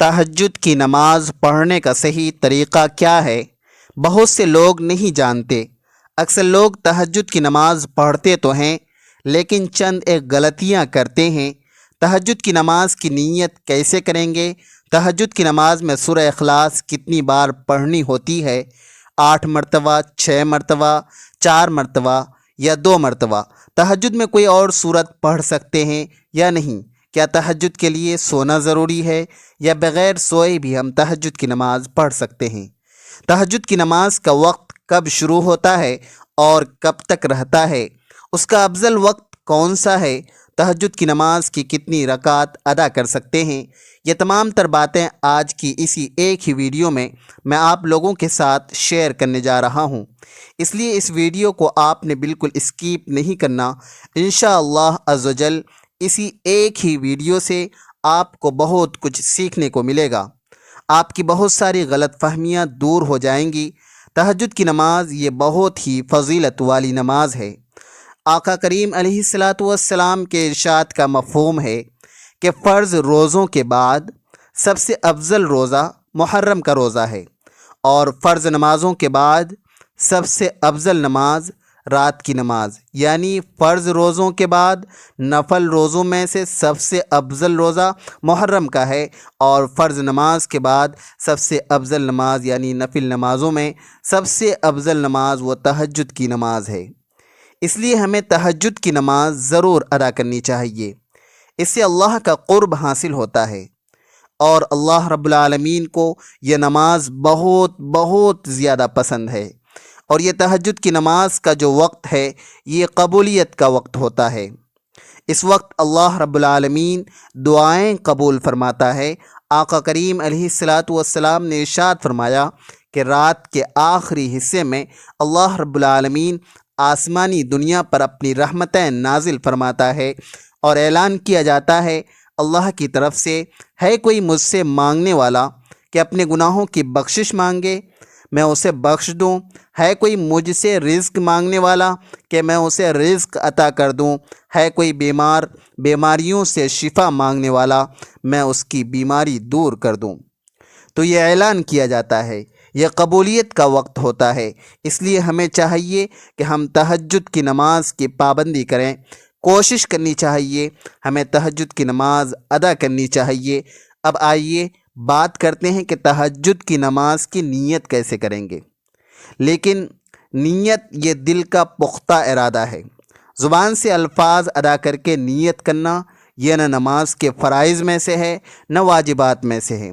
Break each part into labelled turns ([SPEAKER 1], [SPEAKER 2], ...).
[SPEAKER 1] تہجد کی نماز پڑھنے کا صحیح طریقہ کیا ہے؟ بہت سے لوگ نہیں جانتے۔ اکثر لوگ تہجد کی نماز پڑھتے تو ہیں لیکن چند ایک غلطیاں کرتے ہیں۔ تہجد کی نماز کی نیت کیسے کریں گے؟ تہجد کی نماز میں سورہ اخلاص کتنی بار پڑھنی ہوتی ہے؟ 8 مرتبہ، 6 مرتبہ، 4 مرتبہ یا 2 مرتبہ؟ تہجد میں کوئی اور سورت پڑھ سکتے ہیں یا نہیں؟ کیا تہجد کے لیے سونا ضروری ہے یا بغیر سوئے بھی ہم تہجد کی نماز پڑھ سکتے ہیں؟ تہجد کی نماز کا وقت کب شروع ہوتا ہے اور کب تک رہتا ہے؟ اس کا افضل وقت کون سا ہے؟ تہجد کی نماز کی کتنی رکعت ادا کر سکتے ہیں؟ یہ تمام تر باتیں آج کی اسی ایک ہی ویڈیو میں آپ لوگوں کے ساتھ شیئر کرنے جا رہا ہوں، اس لیے اس ویڈیو کو آپ نے بالکل اسکیپ نہیں کرنا۔ انشاءاللہ عز و جل اسی ایک ہی ویڈیو سے آپ کو بہت کچھ سیکھنے کو ملے گا، آپ کی بہت ساری غلط فہمیاں دور ہو جائیں گی۔ تہجد کی نماز یہ بہت ہی فضیلت والی نماز ہے۔ آقا کریم علیہ الصلاۃ والسلام کے ارشاد کا مفہوم ہے کہ فرض روزوں کے بعد سب سے افضل روزہ محرم کا روزہ ہے، اور فرض نمازوں کے بعد سب سے افضل نماز رات کی نماز، یعنی فرض روزوں کے بعد نفل روزوں میں سے سب سے افضل روزہ محرم کا ہے، اور فرض نماز کے بعد سب سے افضل نماز یعنی نفل نمازوں میں سب سے افضل نماز وہ تہجد کی نماز ہے۔ اس لیے ہمیں تہجد کی نماز ضرور ادا کرنی چاہیے، اس سے اللہ کا قرب حاصل ہوتا ہے، اور اللہ رب العالمین کو یہ نماز بہت بہت زیادہ پسند ہے۔ اور یہ تہجد کی نماز کا جو وقت ہے یہ قبولیت کا وقت ہوتا ہے۔ اس وقت اللہ رب العالمین دعائیں قبول فرماتا ہے۔ آقا کریم علیہ الصلاۃ والسلام نے ارشاد فرمایا کہ رات کے آخری حصے میں اللہ رب العالمین آسمانی دنیا پر اپنی رحمتیں نازل فرماتا ہے، اور اعلان کیا جاتا ہے اللہ کی طرف سے، ہے کوئی مجھ سے مانگنے والا کہ اپنے گناہوں کی بخشش مانگے، میں اسے بخش دوں؟ ہے کوئی مجھ سے رزق مانگنے والا کہ میں اسے رزق عطا کر دوں؟ ہے کوئی بیمار بیماریوں سے شفا مانگنے والا میں اس کی بیماری دور کر دوں؟ تو یہ اعلان کیا جاتا ہے، یہ قبولیت کا وقت ہوتا ہے۔ اس لیے ہمیں چاہیے کہ ہم تہجد کی نماز کی پابندی کریں، کوشش کرنی چاہیے، ہمیں تہجد کی نماز ادا کرنی چاہیے۔ اب آئیے بات کرتے ہیں کہ تہجد کی نماز کی نیت کیسے کریں گے۔ لیکن نیت یہ دل کا پختہ ارادہ ہے۔ زبان سے الفاظ ادا کر کے نیت کرنا یہ نہ نماز کے فرائض میں سے ہے نہ واجبات میں سے ہے۔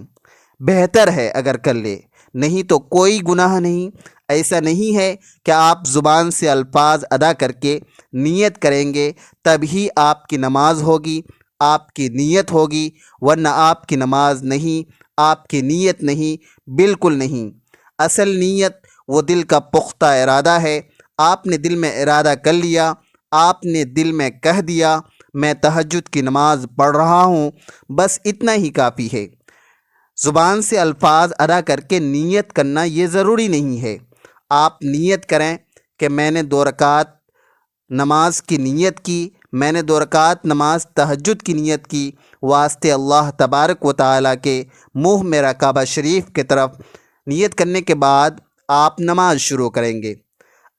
[SPEAKER 1] بہتر ہے اگر کر لے، نہیں تو کوئی گناہ نہیں۔ ایسا نہیں ہے کہ آپ زبان سے الفاظ ادا کر کے نیت کریں گے تبھی آپ کی نماز ہوگی، آپ کی نیت ہوگی، ورنہ آپ کی نماز نہیں، آپ کی نیت نہیں، بالکل نہیں۔ اصل نیت وہ دل کا پختہ ارادہ ہے۔ آپ نے دل میں ارادہ کر لیا، آپ نے دل میں کہہ دیا میں تہجد کی نماز پڑھ رہا ہوں، بس اتنا ہی کافی ہے۔ زبان سے الفاظ ادا کر کے نیت کرنا یہ ضروری نہیں ہے۔ آپ نیت کریں کہ میں نے 2 رکعت نماز کی نیت کی، میں نے 2 رکعت نماز تہجد کی نیت کی، واسطے اللہ تبارک و تعالیٰ کے منہ میرا کعبہ شریف کی طرف۔ نیت کرنے کے بعد آپ نماز شروع کریں گے۔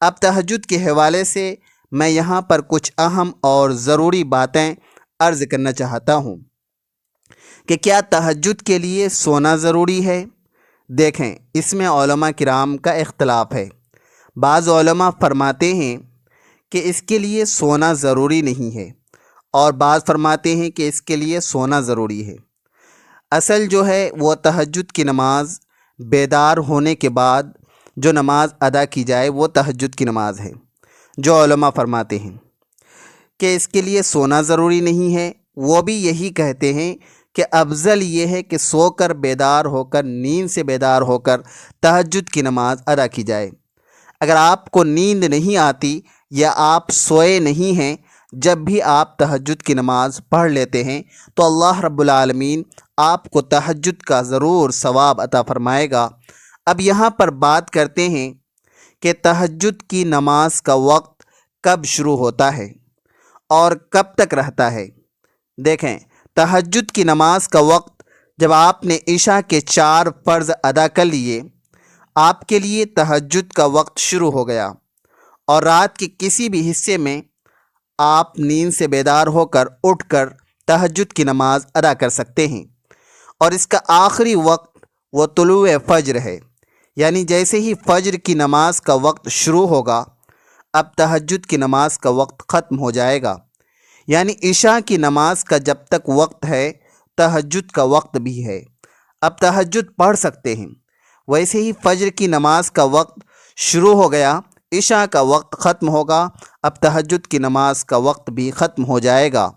[SPEAKER 1] اب تہجد کے حوالے سے میں یہاں پر کچھ اہم اور ضروری باتیں عرض کرنا چاہتا ہوں کہ کیا تہجد کے لیے سونا ضروری ہے؟ دیکھیں، اس میں علماء کرام کا اختلاف ہے۔ بعض علماء فرماتے ہیں کہ اس کے لیے سونا ضروری نہیں ہے، اور بعض فرماتے ہیں کہ اس کے لیے سونا ضروری ہے۔ اصل جو ہے وہ تہجد کی نماز بیدار ہونے کے بعد جو نماز ادا کی جائے وہ تہجد کی نماز ہے۔ جو علماء فرماتے ہیں کہ اس کے لیے سونا ضروری نہیں ہے، وہ بھی یہی کہتے ہیں کہ افضل یہ ہے کہ سو کر بیدار ہو کر، نیند سے بیدار ہو کر تہجد کی نماز ادا کی جائے۔ اگر آپ کو نیند نہیں آتی یا آپ سوئے نہیں ہیں، جب بھی آپ تہجد کی نماز پڑھ لیتے ہیں تو اللہ رب العالمین آپ کو تہجد کا ضرور ثواب عطا فرمائے گا۔ اب یہاں پر بات کرتے ہیں کہ تہجد کی نماز کا وقت کب شروع ہوتا ہے اور کب تک رہتا ہے۔ دیکھیں، تہجد کی نماز کا وقت جب آپ نے عشاء کے 4 فرض ادا کر لیے، آپ کے لیے تہجد کا وقت شروع ہو گیا، اور رات کے کسی بھی حصے میں آپ نیند سے بیدار ہو کر اٹھ کر تہجد کی نماز ادا کر سکتے ہیں۔ اور اس کا آخری وقت وہ طلوع فجر ہے، یعنی جیسے ہی فجر کی نماز کا وقت شروع ہوگا، اب تہجد کی نماز کا وقت ختم ہو جائے گا۔ یعنی عشاء کی نماز کا جب تک وقت ہے، تہجد کا وقت بھی ہے، اب تہجد پڑھ سکتے ہیں۔ ویسے ہی فجر کی نماز کا وقت شروع ہو گیا، عشاء کا وقت ختم ہوگا، اب تہجد کی نماز کا وقت بھی ختم ہو جائے گا۔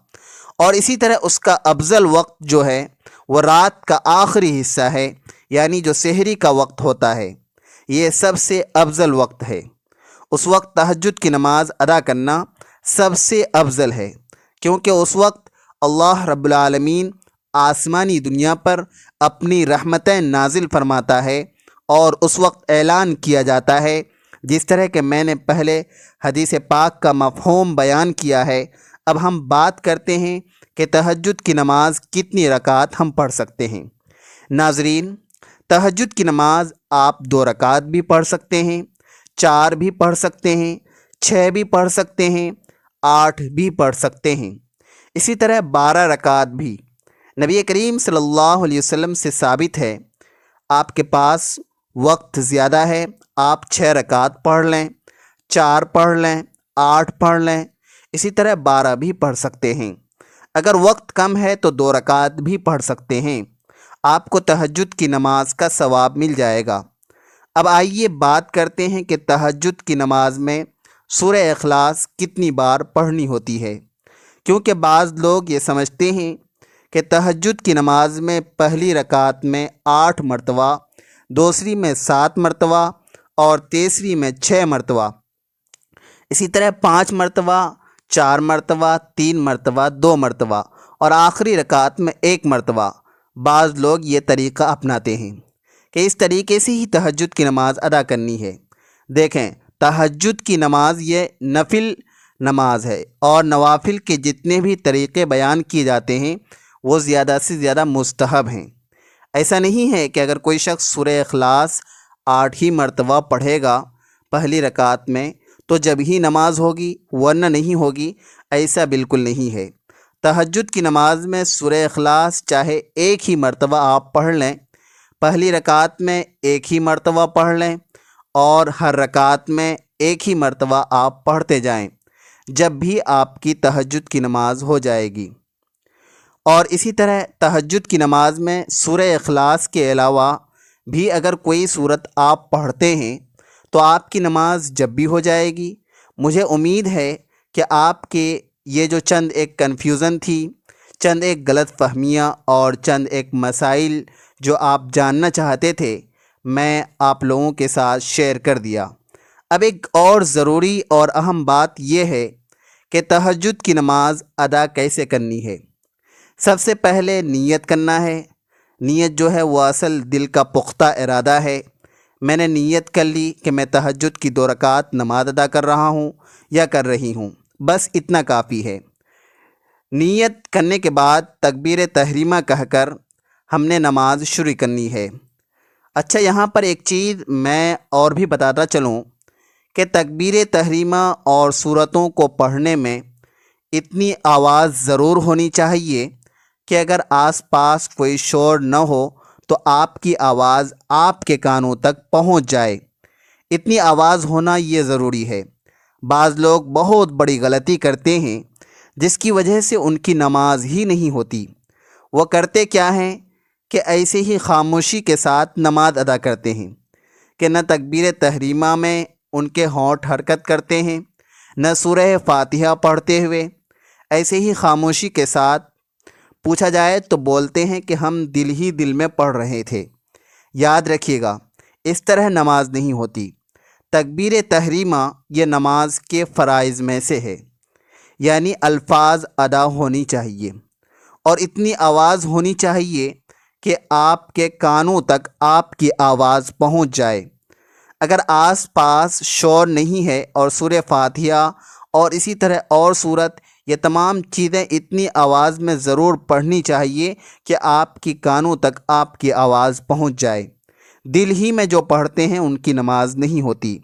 [SPEAKER 1] اور اسی طرح اس کا افضل وقت جو ہے وہ رات کا آخری حصہ ہے، یعنی جو سحری کا وقت ہوتا ہے، یہ سب سے افضل وقت ہے۔ اس وقت تہجد کی نماز ادا کرنا سب سے افضل ہے، کیونکہ اس وقت اللہ رب العالمین آسمانی دنیا پر اپنی رحمتیں نازل فرماتا ہے، اور اس وقت اعلان کیا جاتا ہے، جس طرح کہ میں نے پہلے حدیث پاک کا مفہوم بیان کیا ہے۔ اب ہم بات کرتے ہیں کہ تہجد کی نماز کتنی رکعت ہم پڑھ سکتے ہیں۔ ناظرین، تہجد کی نماز آپ 2 رکعت بھی پڑھ سکتے ہیں، 4 بھی پڑھ سکتے ہیں، 6 بھی پڑھ سکتے ہیں، 8 بھی پڑھ سکتے ہیں، اسی طرح 12 رکعت بھی۔ نبی کریم صلی اللہ علیہ وسلم سے ثابت ہے، آپ کے پاس وقت زیادہ ہے، آپ 6 رکعت پڑھ لیں، 4 پڑھ لیں، 8 پڑھ لیں، اسی طرح 12 بھی پڑھ سکتے ہیں۔ اگر وقت کم ہے تو 2 رکعت بھی پڑھ سکتے ہیں، آپ کو تہجد کی نماز کا ثواب مل جائے گا۔ اب آئیے بات کرتے ہیں کہ تہجد کی نماز میں سورہ اخلاص کتنی بار پڑھنی ہوتی ہے، کیونکہ بعض لوگ یہ سمجھتے ہیں کہ تہجد کی نماز میں پہلی رکعت میں 8 مرتبہ، دوسری میں 7 مرتبہ، اور تیسری میں 6 مرتبہ، اسی طرح 5 مرتبہ، 4 مرتبہ، 3 مرتبہ، 2 مرتبہ، اور آخری رکعت میں 1 مرتبہ۔ بعض لوگ یہ طریقہ اپناتے ہیں کہ اس طریقے سے ہی تہجد کی نماز ادا کرنی ہے۔ دیکھیں، تہجد کی نماز یہ نفل نماز ہے، اور نوافل کے جتنے بھی طریقے بیان کیے جاتے ہیں وہ زیادہ سے زیادہ مستحب ہیں۔ ایسا نہیں ہے کہ اگر کوئی شخص سورہ اخلاص 8 ہی مرتبہ پڑھے گا پہلی رکعت میں تو جب ہی نماز ہوگی ورنہ نہیں ہوگی، ایسا بالکل نہیں ہے۔ تہجد کی نماز میں سورہ اخلاص چاہے 1 ہی مرتبہ آپ پڑھ لیں، پہلی رکعت میں 1 ہی مرتبہ پڑھ لیں، اور ہر رکعت میں 1 ہی مرتبہ آپ پڑھتے جائیں، جب بھی آپ کی تہجد کی نماز ہو جائے گی۔ اور اسی طرح تہجد کی نماز میں سورہ اخلاص کے علاوہ بھی اگر کوئی صورت آپ پڑھتے ہیں تو آپ کی نماز جب بھی ہو جائے گی۔ مجھے امید ہے کہ آپ کے یہ جو چند ایک کنفیوژن تھی، چند ایک غلط فہمیاں اور چند ایک مسائل جو آپ جاننا چاہتے تھے، میں آپ لوگوں کے ساتھ شیئر کر دیا۔ اب ایک اور ضروری اور اہم بات یہ ہے کہ تہجد کی نماز ادا کیسے کرنی ہے۔ سب سے پہلے نیت کرنا ہے۔ نیت جو ہے وہ اصل دل کا پختہ ارادہ ہے۔ میں نے نیت کر لی کہ میں تہجد کی 2 رکعت نماز ادا کر رہا ہوں یا کر رہی ہوں، بس اتنا کافی ہے۔ نیت کرنے کے بعد تکبیر تحریمہ کہہ کر ہم نے نماز شروع کرنی ہے۔ اچھا، یہاں پر ایک چیز میں اور بھی بتاتا چلوں کہ تکبیر تحریمہ اور سورتوں کو پڑھنے میں اتنی آواز ضرور ہونی چاہیے کہ اگر آس پاس کوئی شور نہ ہو تو آپ کی آواز آپ کے کانوں تک پہنچ جائے، اتنی آواز ہونا یہ ضروری ہے۔ بعض لوگ بہت بڑی غلطی کرتے ہیں جس کی وجہ سے ان کی نماز ہی نہیں ہوتی۔ وہ کرتے کیا ہیں کہ ایسے ہی خاموشی کے ساتھ نماز ادا کرتے ہیں کہ نہ تکبیر تحریمہ میں ان کے ہونٹ حرکت کرتے ہیں، نہ سورہ فاتحہ پڑھتے ہوئے، ایسے ہی خاموشی کے ساتھ پوچھا جائے تو بولتے ہیں کہ ہم دل ہی دل میں پڑھ رہے تھے۔ یاد رکھیے گا، اس طرح نماز نہیں ہوتی۔ تکبیر تحریمہ یہ نماز کے فرائض میں سے ہے، یعنی الفاظ ادا ہونی چاہیے اور اتنی آواز ہونی چاہیے کہ آپ کے کانوں تک آپ کی آواز پہنچ جائے۔ اگر آس پاس شور نہیں ہے اور سورہ فاتحہ اور اسی طرح اور سورت یہ تمام چیزیں اتنی آواز میں ضرور پڑھنی چاہیے کہ آپ کی کانوں تک آپ کی آواز پہنچ جائے۔ دل ہی میں جو پڑھتے ہیں ان کی نماز نہیں ہوتی۔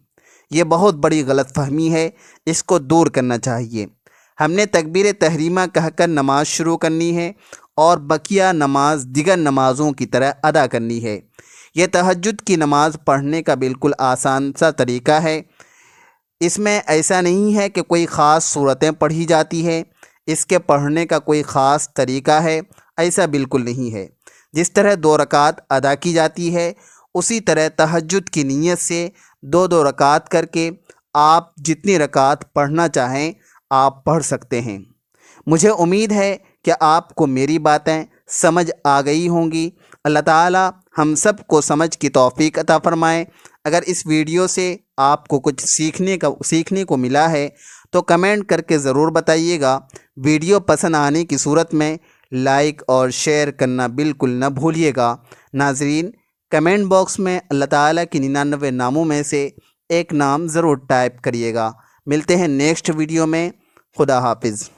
[SPEAKER 1] یہ بہت بڑی غلط فہمی ہے، اس کو دور کرنا چاہیے۔ ہم نے تکبیر تحریمہ کہہ کر نماز شروع کرنی ہے اور بقیہ نماز دیگر نمازوں کی طرح ادا کرنی ہے۔ یہ تہجد کی نماز پڑھنے کا بالکل آسان سا طریقہ ہے۔ اس میں ایسا نہیں ہے کہ کوئی خاص صورتیں پڑھی جاتی ہے، اس کے پڑھنے کا کوئی خاص طریقہ ہے، ایسا بالکل نہیں ہے۔ جس طرح 2 رکعت ادا کی جاتی ہے اسی طرح تہجد کی نیت سے 2 رکعت کر کے آپ جتنی رکعت پڑھنا چاہیں آپ پڑھ سکتے ہیں۔ مجھے امید ہے کہ آپ کو میری باتیں سمجھ آ گئی ہوں گی۔ اللہ تعالی ہم سب کو سمجھ کی توفیق عطا فرمائے۔ اگر اس ویڈیو سے آپ کو کچھ سیکھنے کو ملا ہے تو کمنٹ کر کے ضرور بتائیے گا۔ ویڈیو پسند آنے کی صورت میں لائک اور شیئر کرنا بالکل نہ بھولیے گا۔ ناظرین، کمنٹ باکس میں اللہ تعالیٰ کی 99 ناموں میں سے ایک نام ضرور ٹائپ کریے گا۔ ملتے ہیں نیکسٹ ویڈیو میں۔ خدا حافظ۔